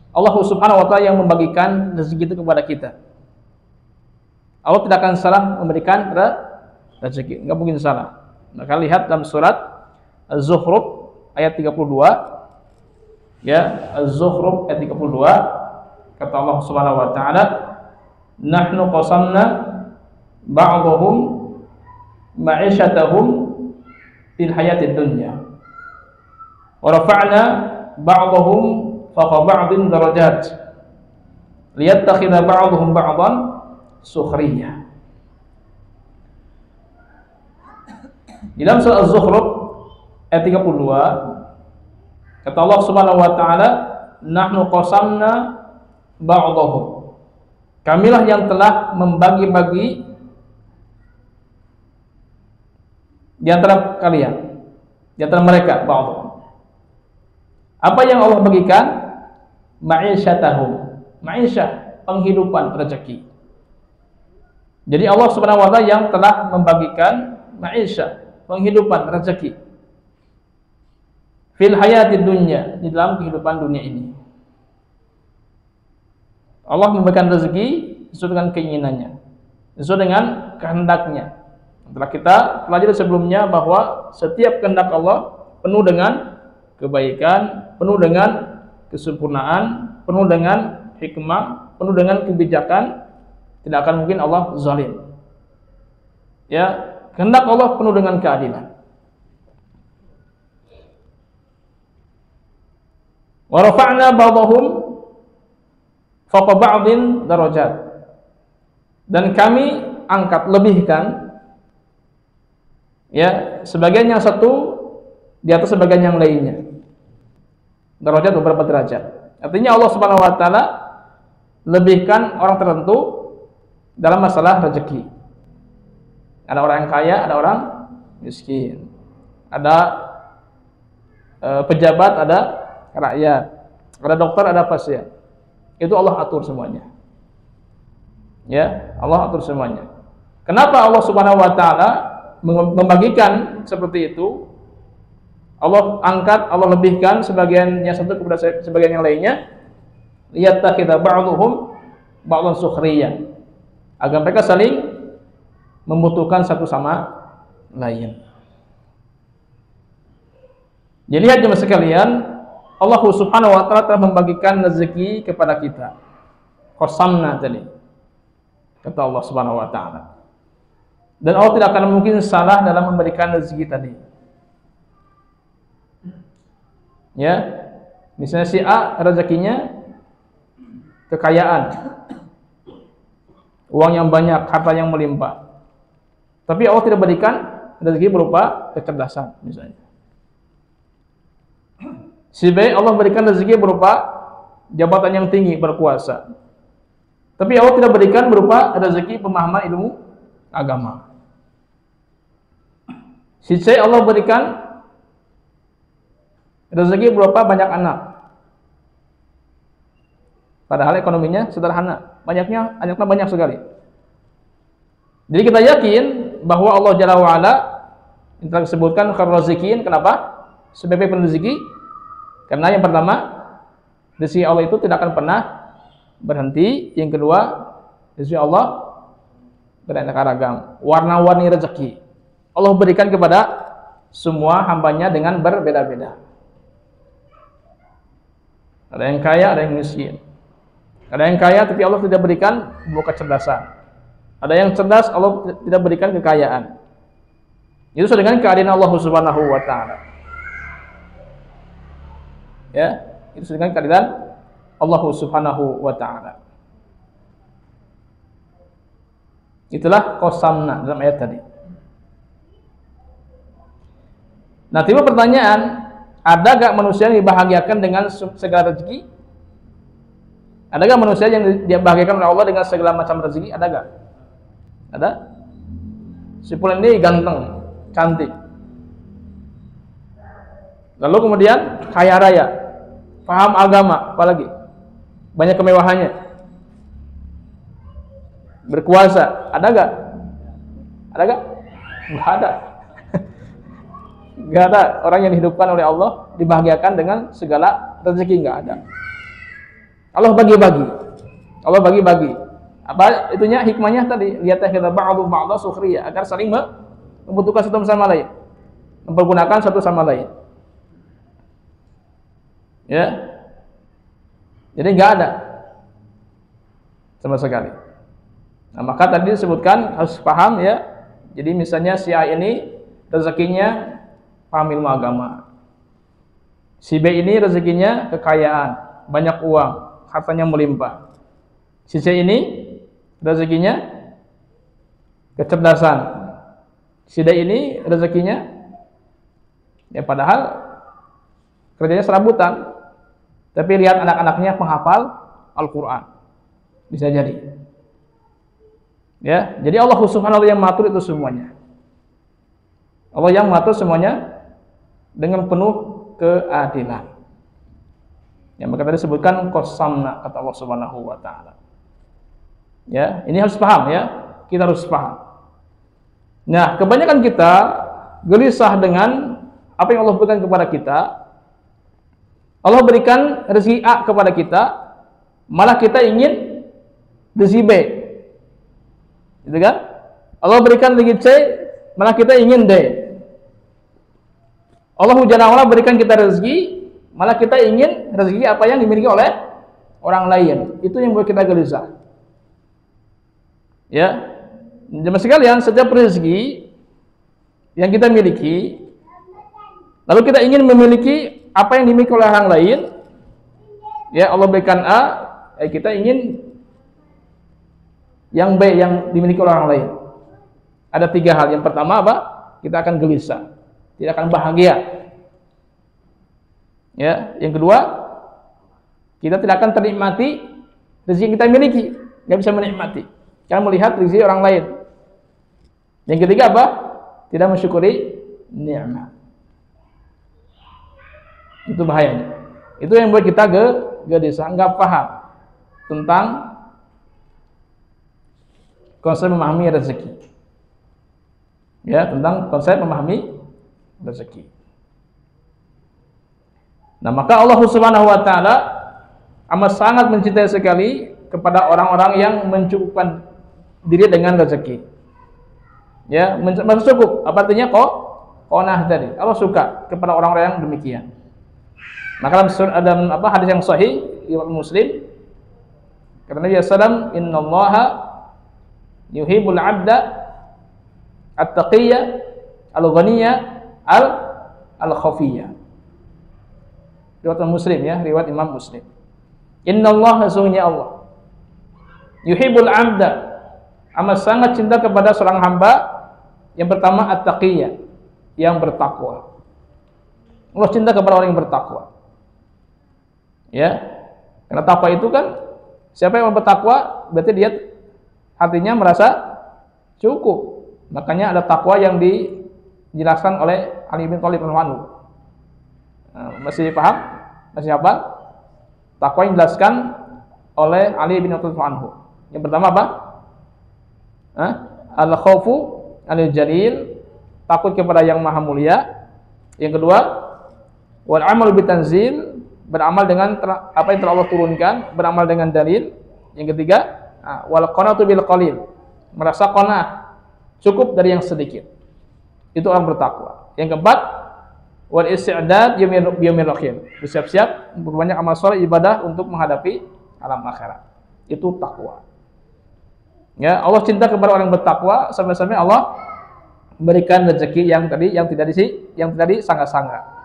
Allah Subhanahu wa taala yang membagikan rezeki itu kepada kita. Allah tidak akan salah memberikan rezeki, enggak mungkin salah. Maka lihat dalam surat Az-Zukhruf ayat 32. Ya, Az-Zukhruf ayat 32, kata Allah Subhanahu wa taala, "Nahnu qasamna ba'dhum ma'isyatahum fil hayatid dunya wa rafa'na ba'dhum fawqa ba'din darajat liyattakhidha ba'dhum ba'dan sukhriyah." Di dalam surah Az-Zukhruf ayat 32 kata Allah Subhanahu wa taala, "Nahnu qasamna ba'dhum." Kamilah yang telah membagi-bagi di antara kalian, di antara mereka, ba'dhum. Apa yang Allah bagikan? Ma'isyatahum. Ma'isyah, penghidupan, rezeki. Jadi Allah Subhanahu wa taala yang telah membagikan ma'isyah, penghidupan, rezeki. Fil hayatid dunya, di dalam kehidupan dunia ini. Allah memberikan rezeki sesuai dengan keinginannya, sesuai dengan kehendaknya. Setelah kita pelajari sebelumnya bahwa setiap kehendak Allah penuh dengan kebaikan, penuh dengan kesempurnaan, penuh dengan hikmah, penuh dengan kebijakan. Tidak akan mungkin Allah zalim. Ya, kehendak Allah penuh dengan keadilan. Wa rafa'na ba'dahum fawqa ba'din darajat. Dan kami angkat, lebihkan, ya, sebagian yang satu di atas sebagian yang lainnya. Darajat beberapa derajat. Artinya Allah Subhanahu wa taala lebihkan orang tertentu dalam masalah rezeki. Ada orang yang kaya, ada orang miskin. Ada pejabat, ada rakyat. Ada dokter, ada pasien. Itu Allah atur semuanya. Ya, Allah atur semuanya. Kenapa Allah Subhanahu wa taala membagikan seperti itu? Allah angkat, Allah lebihkan sebagian yang satu kepada sebagian yang lainnya. Liyattakhidha ba'dhuhum ba'dhan sukhriyan. Agar mereka saling membutuhkan satu sama lain. Jadi hadirin sekalian, Allah Subhanahu wa taala telah membagikan rezeki kepada kita. Qasamna tadi. Kata Allah Subhanahu wa taala. Dan Allah tidak akan mungkin salah dalam memberikan rezeki tadi. Ya. Misalnya si A rezekinya kekayaan. Uang yang banyak, harta yang melimpah. Tapi Allah tidak berikan rezeki berupa kecerdasan misalnya. Si B Allah berikan rezeki berupa jabatan yang tinggi, berkuasa. Tapi Allah tidak berikan berupa rezeki pemahaman ilmu agama. Si C Allah berikan rezeki berupa banyak anak. Padahal ekonominya sederhana, anaknya banyak sekali. Jadi kita yakin bahwa Allah Jalla wa Ala yang telah disebutkan khairur raziqin. Kenapa? Sebagai rezeki. Karena yang pertama, rezeki Allah itu tidak akan pernah berhenti. Yang kedua, rezeki Allah beraneka ragam, warna-warni rezeki. Allah berikan kepada semua hambanya dengan berbeda-beda. Ada yang kaya, ada yang miskin. Ada yang kaya tapi Allah tidak berikan berupa kecerdasan. Ada yang cerdas, Allah tidak berikan kekayaan. Itu sesuai dengan keadaan Allah Subhanahu wa taala. Ya, itu sesuai dengan keadaan Allah Subhanahu wa taala. Itulah qasamna dalam ayat tadi. Nah, timbul pertanyaan, ada gak manusia yang dibahagiakan dengan segala rezeki? Ada gak manusia yang dibahagiakan oleh Allah dengan segala macam rezeki? Ada gak? Ada? Si fulan ini ganteng, cantik. Lalu kemudian kaya raya, paham agama, apalagi banyak kemewahannya, berkuasa. Ada gak? Ada gak? Nggak ada. Nggak ada orang yang dihidupkan oleh Allah dibahagiakan dengan segala rezeki, nggak ada. Allah bagi-bagi. Allah bagi-bagi. Apa itunya, hikmahnya tadi, liyattakhidha ba'dhu ba'dha sukhriya, agar saling membutuhkan satu sama lain, mempergunakan satu sama lain. Ya. Jadi nggak ada sama sekali. Nah, maka tadi disebutkan harus paham ya. Jadi misalnya si A ini rezekinya paham ilmu agama. Si B ini rezekinya kekayaan, banyak uang, hartanya melimpah. Si C ini rezekinya kecerdasan. Si D ini rezekinya ya padahal kerjanya serabutan, tapi lihat anak-anaknya penghafal Al-Quran. Bisa jadi. Ya, jadi Allah Subhanahu wa taala yang mengatur itu semuanya. Allah yang mengatur semuanya dengan penuh keadilan. Yang maka tadi disebutkan qasamna, kata Allah Subhanahu wa taala. Ya, ini harus paham ya. Kita harus paham. Nah, kebanyakan kita gelisah dengan apa yang Allah berikan kepada kita. Allah berikan rezeki A kepada kita, malah kita ingin rezeki B. Gitu kan? Allah berikan rezeki C, malah kita ingin D. Allah Jalla wa Ala berikan kita rezeki, malah kita ingin rezeki apa yang dimiliki oleh orang lain. Itu yang buat kita gelisah. Ya, jemaah sekalian, setiap rezeki yang kita miliki, lalu kita ingin memiliki apa yang dimiliki oleh orang lain, ya Allah berikan A, kita ingin yang B yang dimiliki oleh orang lain. Ada tiga hal. Yang pertama apa? Kita akan gelisah, tidak akan bahagia. Ya, yang kedua, kita tidak akan ternikmati rezeki yang kita miliki, nggak bisa menikmati. Karena melihat rezeki orang lain. Yang ketiga apa? Tidak mensyukuri nikmat. Itu bahayanya. Itu yang buat kita gelisah, nggak paham tentang konsep memahami rezeki. Ya, tentang konsep memahami rezeki. Nah, maka Allah Subhanahu wa taala amat sangat mencintai sekali kepada orang-orang yang mencukupkan diri dengan rezeki. Ya, merasa cukup. Apa artinya qanaah tadi? Allah suka kepada orang-orang yang demikian. Maka dalam hadis yang sahih riwayat Muslim, kata Nabi sallallahu alaihi wasallam, "Innallaha yuhibbul 'abda at-taqiyya al-ghaniyya al-khafiyya." Riwayat Muslim ya, riwayat Imam Muslim. Innallaha, sesungguhnya Allah, yuhibbul 'abda, amat sangat cinta kepada seorang hamba yang pertama at-taqiyya, yang bertakwa. Allah cinta kepada orang yang bertakwa. Ya, karena takwa itu kan, siapa yang bertakwa berarti dia hatinya merasa cukup. Makanya ada takwa yang dijelaskan oleh Ali bin Thalib radhiyallahu anhu. Masih paham? Masih hafal? Takwa yang dijelaskan oleh Ali bin Thalib radhiyallahu anhu. Yang pertama apa? Al-khaufu anil jalil, takut kepada yang maha mulia. Yang kedua, wal amalu bitanzil, beramal dengan apa yang telah Allah turunkan, beramal dengan dalil. Yang ketiga, wal qanatu bil qalil, merasa qanaah, cukup dari yang sedikit. Itu orang bertakwa. Yang keempat, wal isti'dad yaumil akhir, bersiap-siap berbanyak amal saleh ibadah untuk menghadapi alam akhirat. Itu takwa. Ya, Allah cinta kepada orang bertakwa sampai-sampai Allah memberikan rezeki yang tidak disangka-sangka.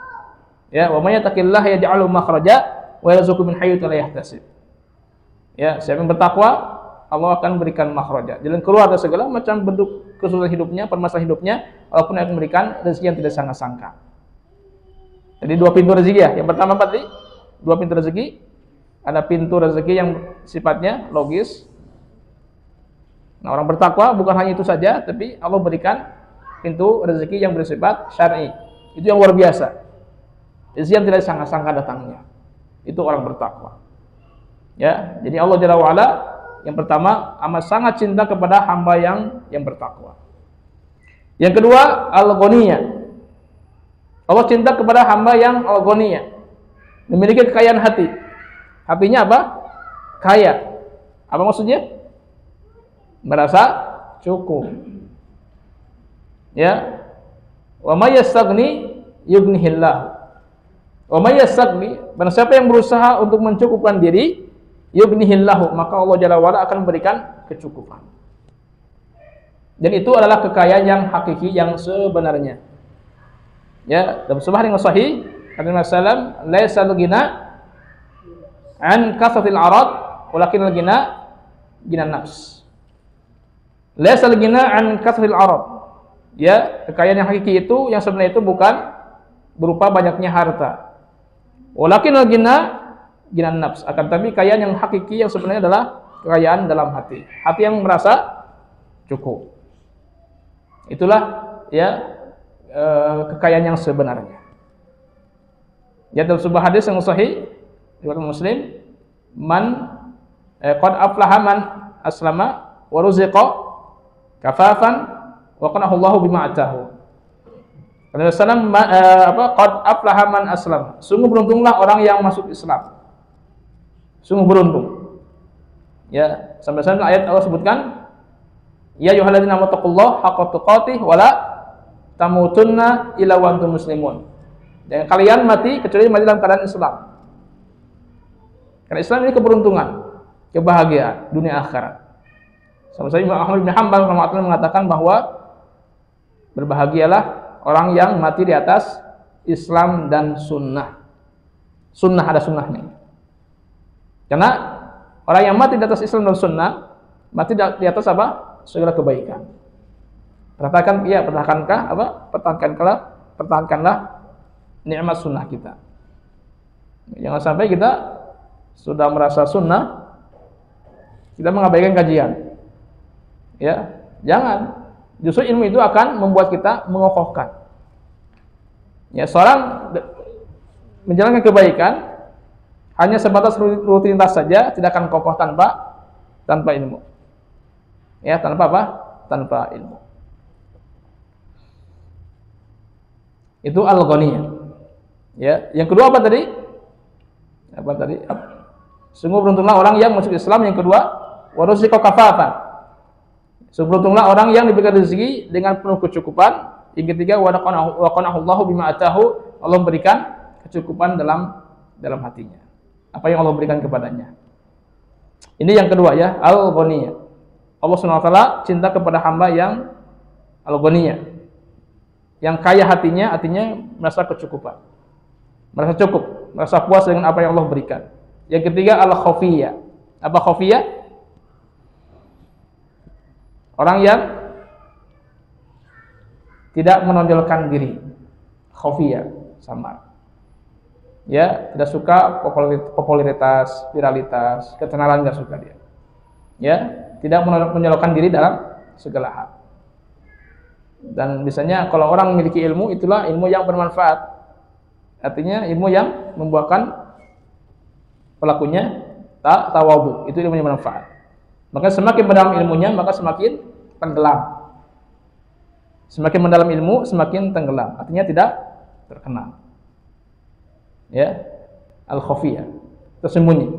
Ya, wa may yattaqillaha yaj'al makhraja wa yarzuqhu min haitsu la yahtasib. Ya, siapa yang bertakwa, Allah akan berikan makhraja, jalan keluar dari segala macam bentuk kesulitan hidupnya, permasalahan hidupnya, Allah pun akan memberikan rezeki yang tidak sangka-sangka. Jadi dua pintu rezeki ya. Yang pertama apa tadi? Dua pintu rezeki. Ada pintu rezeki yang sifatnya logis. Nah, orang bertakwa bukan hanya itu saja, tapi Allah berikan pintu rezeki yang bersifat syar'i. Itu yang luar biasa. Rezeki yang tidak sangka-sangka datangnya. Itu orang bertakwa. Ya, jadi Allah Jalla wa Ala yang pertama amat sangat cinta kepada hamba yang bertakwa. Yang kedua, al-ghaniyah. Allah cinta kepada hamba yang al-ghaniyah, memiliki kekayaan hati. Hatinya apa? Kaya. Apa maksudnya? Merasa cukup. Ya. Wa may yastaghni yughnihillah. Wa may yastaghni, barang siapa yang berusaha untuk mencukupkan diri, yughnihillahu, maka Allah Jalla wa Ala akan memberikan kecukupan. Dan itu adalah kekayaan yang hakiki, yang sebenarnya. Ya, dalam sebuah hadis sahih, kata Nabi sallam, laisa al-ghina an kasratil arad, walakin al-ghina ghinan nafs. Laisa al-ghina an kasratil arad. Ya, kekayaan yang hakiki itu, yang sebenarnya itu bukan berupa banyaknya harta. Walakin al-ghina ghinan nafs, akan tapi kekayaan yang hakiki yang sebenarnya adalah kekayaan dalam hati. Hati yang merasa cukup. Itulah ya kekayaan yang sebenarnya. Ya, dalam sebuah hadis yang sahih riwayat Muslim, qad aflaha man aslama wa ruziqa kafafan wa qanahu Allahu bima atahu. Nabi sallallahu alaihi wasallam, qad aflaha man aslama, sungguh beruntunglah orang yang masuk Islam. Sungguh beruntung. Ya, sampai-sampai ayat Allah sebutkan, ya ayyuhalladzina amanu taqullaha haqqa tuqatih wa la tamutunna illa wa antum muslimun. Jangan kalian mati kecuali mati dalam keadaan Islam. Karena Islam ini keberuntungan, kebahagiaan dunia akhirat. Sampai-sampai Imam Ahmad bin Hanbal rahimahullah mengatakan bahwa berbahagialah orang yang mati di atas Islam dan sunnah. Sunnah, ada sunnahnya. Karena orang yang mati di atas Islam dan sunnah, mati di atas apa? Segala kebaikan. Pertahankanlah nikmat sunnah kita. Jangan sampai kita sudah merasa sunnah, kita mengabaikan kajian. Ya, jangan. Justru ilmu itu akan membuat kita mengokohkan. Ya, seorang menjalankan kebaikan hanya sebatas rutinitas saja, tidak akan kokoh tanpa ilmu. Ya, tanpa apa? Tanpa ilmu. Itu al-ghaniyah. Ya, yang kedua apa tadi? Sungguh beruntunglah orang yang masuk Islam. Yang kedua, waruziqa kafafan. Sungguh beruntunglah orang yang diberikan rezeki dengan penuh kecukupan. Yang ketiga, wa qanahu Allahu bima atahu. Allah memberikan kecukupan dalam hatinya. Apa yang Allah berikan kepadanya. Ini yang kedua ya, al-ghaniyah. Allah Subhanahu wa taala cinta kepada hamba yang al-ghaniyah. Yang kaya hatinya, artinya merasa kecukupan. Merasa cukup, merasa puas dengan apa yang Allah berikan. Yang ketiga, al-khafiyah. Apa khafiyah? Orang yang tidak menonjolkan diri. Khafiyah, samar. Ya, tidak suka popularitas, viralitas, ketenaran, tidak suka dia. Ya, tidak menonjolkan diri dalam segala hal. Dan biasanya kalau orang memiliki ilmu, itulah ilmu yang bermanfaat. Artinya ilmu yang membuahkan pelakunya tawadhu, itu ilmu yang bermanfaat. Maka semakin mendalam ilmunya, maka semakin tenggelam. Semakin mendalam ilmu, semakin tenggelam. Artinya tidak terkenal. Ya, al-khafiyah, tersembunyi.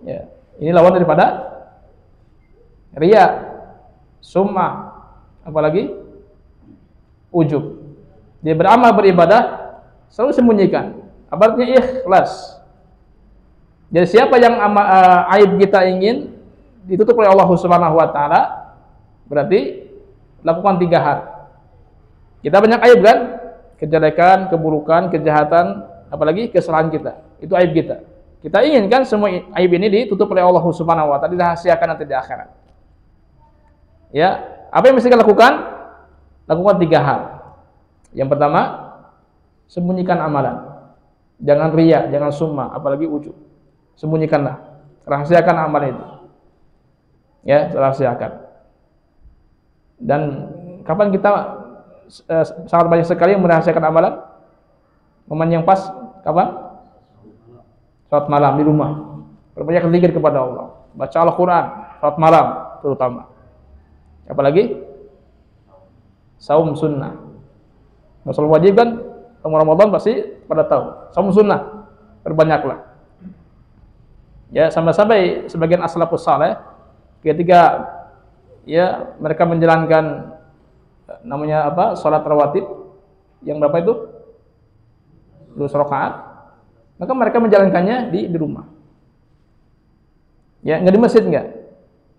Ya, ini lawan daripada riya, sum'ah, apalagi ujub. Dia beramal beribadah selalu sembunyikan. Artinya ikhlas. Jadi siapa yang aib kita ingin ditutup oleh Allah Subhanahu wa taala, berarti lakukan 3 hal. Kita banyak aib kan? Kejelekan, keburukan, kejahatan, apalagi kesalahan kita. Itu aib kita. Kita inginkan semua aib ini ditutup oleh Allah Subhanahu wa taala, dirahasiakan nanti di akhirat. Ya, apa yang mesti kita lakukan? Lakukan 3 hal. Yang pertama, sembunyikan amalan. Jangan riya, jangan summa, apalagi ujub. Sembunyikanlah, rahasiakan amalan itu. Ya, rahasiakan. Dan kapan kita sangat banyak sekali yang merahasiakan amalan? Momen yang pas kapan? Salat malam di rumah. Berbanyak zikir kepada Allah, baca Al-Qur'an, salat malam terutama. Apalagi saum sunnah. Masalah wajib kan, Ramadan pasti pada tahu. Saum sunnah, perbanyaklah. Ya, sampai sebagian as-salafus saleh ketika ya mereka menjalankan namanya apa? Salat rawatib yang berapa itu? 2 rakaat. Maka mereka menjalankannya di rumah. Ya, enggak di masjid enggak.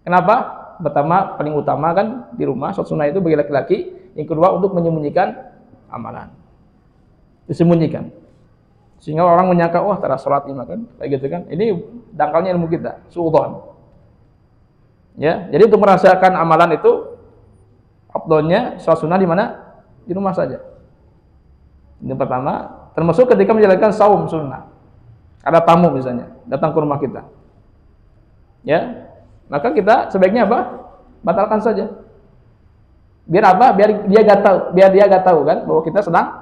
Kenapa? Pertama, paling utama kan di rumah, salat sunnah itu bagi laki-laki. Yang kedua, untuk menyembunyikan amalan. Disembunyikan. Sehingga orang menyangka, wah tara salat lima kan, kayak gitu kan. Ini dangkalnya ilmu kita, suudzon. Ya, jadi untuk merasakan amalan itu afdolnya salat sunnah di mana? Di rumah saja. Ini pertama, termasuk ketika menjalankan saum sunnah. Ada tamu misalnya, datang ke rumah kita. Ya, maka kita sebaiknya apa? Batalkan saja. Biar apa? Biar dia gak tahu kan bahwa kita sedang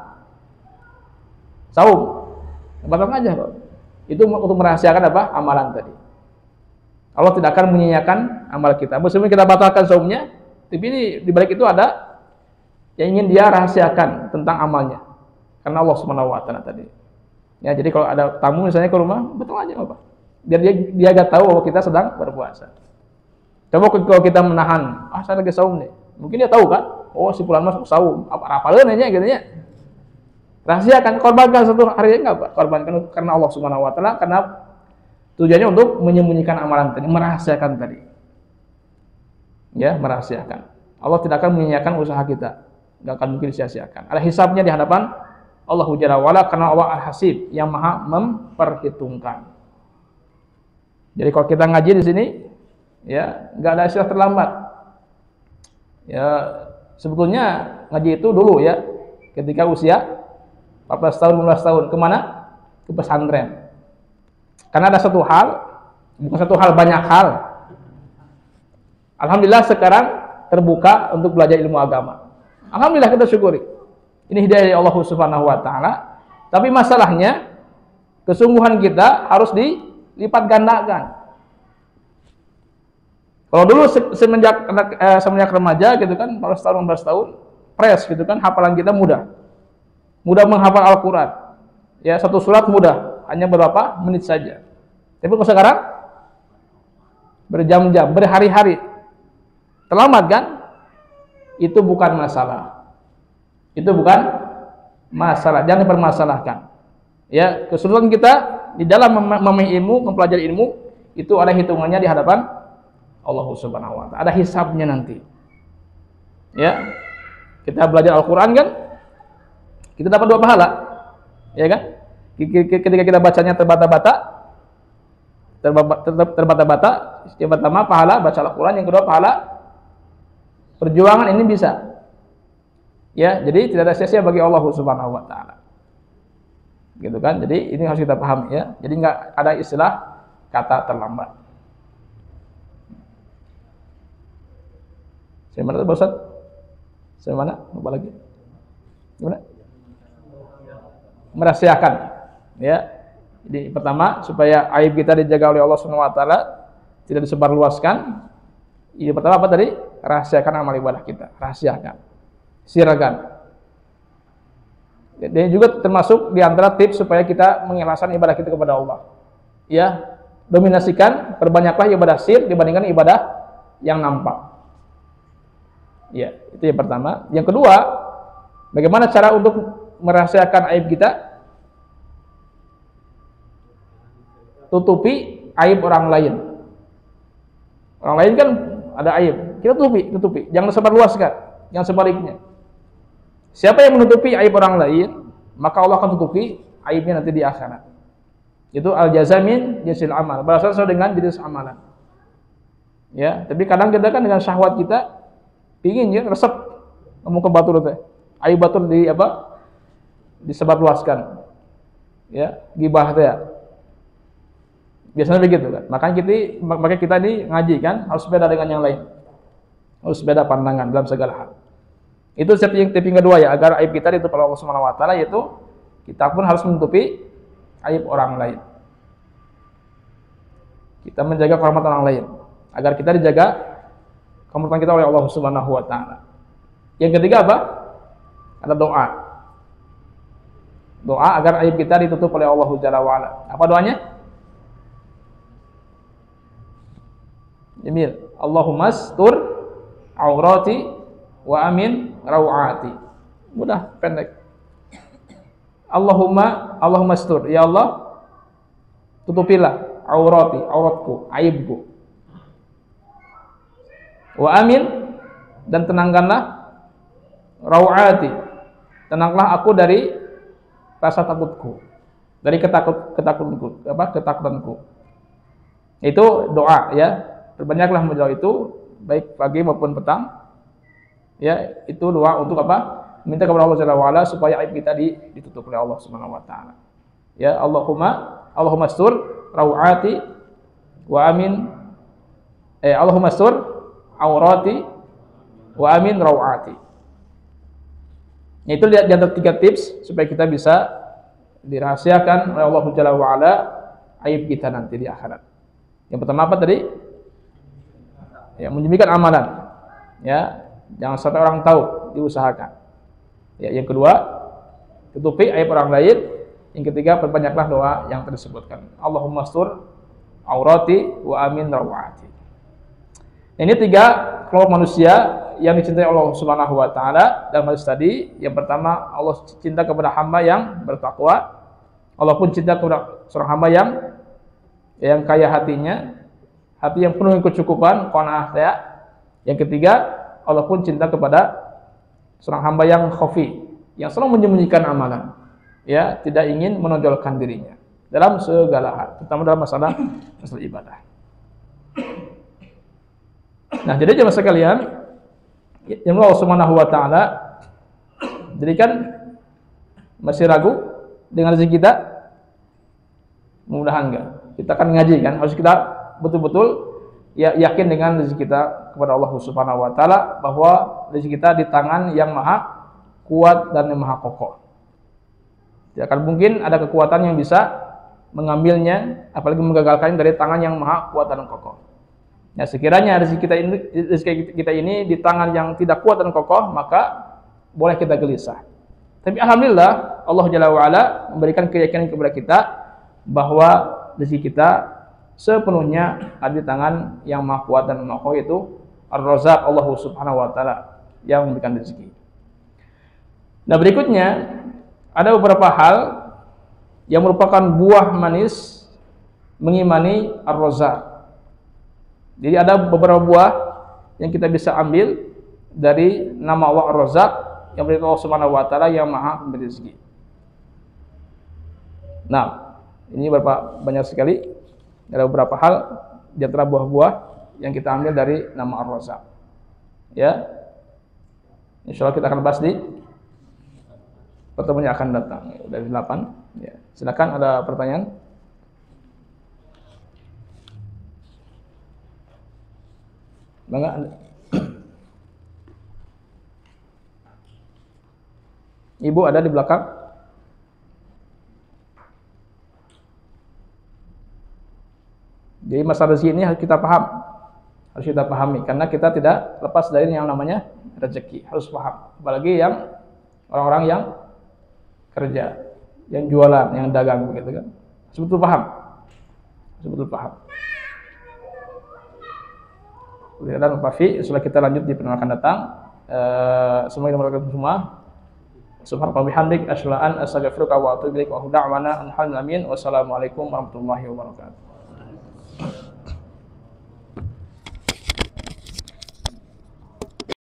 saum. Batalkan aja kok. Itu untuk merahasiakan apa? Amalan tadi. Allah tidak akan menyia-nyiakan amal kita. Meskipun kita batalkan saumnya, tapi ini di balik itu ada yang ingin dia rahasiakan tentang amalnya. Karena Allah Subhanahu wa taala tadi. Ya, jadi kalau ada tamu misalnya ke rumah, betul aja apa? Biar dia gak tahu bahwa kita sedang berpuasa. Coba kalau kita menahan, saya lagi saum nih. Mungkin dia tahu kan? Oh, si fulan masuk saum. Apa-apaan aja gitu ya. Rahasiakan, korbankan satu hari enggak apa? Korbankan karena Allah Subhanahu wa taala, karena tujuannya untuk menyembunyikan amalan tadi, merahasiakan tadi. Ya, merahasiakan. Allah tidak akan menyia-nyiakan usaha kita. Enggak akan mungkin sia-siakan. Ada hisabnya di hadapan Allah Jalla wa ala, karena Allah Al-Hasib yang Maha memperhitungkan. Jadi kalau kita ngaji di sini, ya, enggak ada istilah terlambat. Ya, sebetulnya ngaji itu dulu ya, ketika usia 14 tahun, 15 tahun, kemana? ke pesantren. Karena ada satu hal, bukan satu hal, banyak hal. Alhamdulillah sekarang terbuka untuk belajar ilmu agama. Alhamdulillah kita syukuri. Ini hidayah dari Allah Subhanahu wa taala. Tapi masalahnya kesungguhan kita harus dilipat gandakan. Kalau dulu semenjak remaja gitu kan, 14 tahun, fresh gitu kan, hafalan kita mudah menghafal Al-Quran. Ya, satu surat mudah, hanya beberapa menit saja. Tapi kalau sekarang berjam-jam, berhari-hari, terlambat kan? Itu bukan masalah. Jangan dipermasalahkan. Ya, kesulitan kita di dalam memahami ilmu, mempelajari ilmu, itu ada hitungannya di hadapan Allah Subhanahu wa taala. Ada hisabnya nanti. Ya. Kita belajar Al-Qur'an kan? Kita dapat 2 pahala. Ya kan? Ketika kita bacanya terbata-bata, yang pertama pahala baca Al-Qur'an, yang kedua pahala perjuangan ini bisa. Ya, jadi tidak ada sia-sia bagi Allah Subhanahu wa taala. Gitu kan? Jadi ini harus kita pahami ya. Jadi enggak ada istilah kata terlambat. Saya mana tuh Ustaz? Saya mana? Lupa lagi. Gimana? Merahasiakan. Ya. Jadi pertama supaya aib kita dijaga oleh Allah Subhanahu wa taala, tidak disebarluaskan. Yang pertama apa tadi? Rahasiakan amal ibadah kita. Rahasiakan. Sirahkan. Dan juga termasuk di antara tips supaya kita mengikhlaskan ibadah kita kepada Allah. Ya, dominasikan, perbanyaklah ibadah sir dibandingkan ibadah yang nampak. Ya, itu yang pertama. Yang kedua, bagaimana cara untuk merahasiakan aib kita? Tutupi aib orang lain. Orang lain kan ada aib, kita tutupi. Jangan sebarluaskan, jangan sebaliknya. Siapa yang menutupi aib orang lain, maka Allah akan tutupi aibnya nanti di akhirat. Itu al-jazamin jinsil amal, balasan sesuai dengan jenis amalan. Ya, tapi kadang kita kan dengan syahwat kita pingin ya resep ngomong ke batur teh. Aib batur disebarluaskan. Ya, gibah teh. Biasanya begitu kan. Makanya kita ini ngaji kan harus beda dengan yang lain. Harus beda pandangan dalam segala hal. Itu tips yang kedua ya, agar aib kita ditutup oleh Allah Subhanahu wa taala, yaitu kita pun harus menutupi aib orang lain. Kita menjaga kehormatan orang lain agar kita dijaga kehormatan kita oleh Allah Subhanahu wa taala. Yang ketiga apa? Ada doa. Doa agar aib kita ditutup oleh Allah Jalla wa ala. Apa doanya? Jamil. Allahumma astur aurati wa amin rawati. Mudah, pendek. Allahumma astur. Ya Allah, tutupilah auratku, aibku. Wa amin, dan tenangkanlah rawati. Tenanglah aku dari rasa takutku. Dari ketakutanku. Itu doa ya. Perbanyaklah menjawab itu baik pagi maupun petang. Ya, itu doa untuk apa? Minta kepada Allah Subhanahu wa taala supaya aib kita ditutup oleh Allah Subhanahu wa taala. Ya, Allahumma astur rawati wa amin Allahumma astur aurati wa amin rawati. Itu di antara 3 tips supaya kita bisa dirahasiakan oleh Allah Subhanahu wa taala aib kita nanti di akhirat. Yang pertama apa tadi? Ya, menyembunyikan amalan. Ya, jangan sampai orang tahu, diusahakan. Ya, yang kedua, tutupi aib orang lain. Yang ketiga, perbanyaklah doa yang tersebutkan. Allahumma astur aurati wa amin rawati. Ini 3 kelompok manusia yang dicintai Allah Subhanahu wa taala dalam hadis tadi. Yang pertama, Allah cinta kepada hamba yang bertakwa. Allah pun cinta kepada seorang hamba yang kaya hatinya, hati yang penuh dengan kecukupan, qanaah ya. Yang ketiga, Allah pun cinta kepada seorang hamba yang khafi, yang selalu menyembunyikan amalan, ya, tidak ingin menonjolkan dirinya dalam segala hal, terutama dalam masalah ibadah. Nah, jadi jemaah sekalian, yang Allah Subhanahu wa taala, jadi kan masih ragu dengan rezeki kita, Mudah-mudahan enggak. Kita kan ngaji kan, harus kita betul-betul ya yakin dengan rezeki kita kepada Allah Subhanahu wa taala, bahwa rezeki kita di tangan yang maha kuat dan yang maha kokoh. Tidak akan mungkin ada kekuatan yang bisa mengambilnya, apalagi menggagalkannya dari tangan yang maha kuat dan kokoh. Nah, sekiranya rezeki kita ini di tangan yang tidak kuat dan kokoh, maka boleh kita gelisah. Tapi alhamdulillah Allah Jalla wa Ala memberikan keyakinan kepada kita bahwa rezeki kita sepenuhnya ada di tangan yang maha kuat dan maha kokoh, yaitu Ar-Razzaq, Allah Subhanahu wa taala yang memberikan rezeki. Nah, berikutnya ada beberapa hal yang merupakan buah manis mengimani Ar-Razzaq. Jadi ada beberapa buah yang kita bisa ambil dari nama Allah Ar-Razzaq, yang berarti Allah Subhanahu wa taala yang maha memberi rezeki. Nah, ini banyak sekali, ada beberapa hal di antara buah-buah yang kita ambil dari nama Ar-Razzaq. Ya. Insyaallah kita akan bahas di pertemuan yang akan datang dari 8. Ya. Silakan, ada pertanyaan? Bangga. Ibu ada di belakang. Jadi masalah rezeki ini harus kita pahami, karena kita tidak lepas dari yang namanya rezeki, harus paham. Apalagi yang orang-orang yang kerja, yang jualan, yang dagang begitu kan. Betul paham. Dan Pafi, setelah kita lanjut di pertemuan akan datang. Semoga kita mendapatkan semua. Subhanallah bihamdik, asyhadu an la ilaha illa anta, astaghfiruka wa atubu ilaik, wa da'wana alhamdulillah, amin. Wassalamualaikum warahmatullahi wabarakatuh.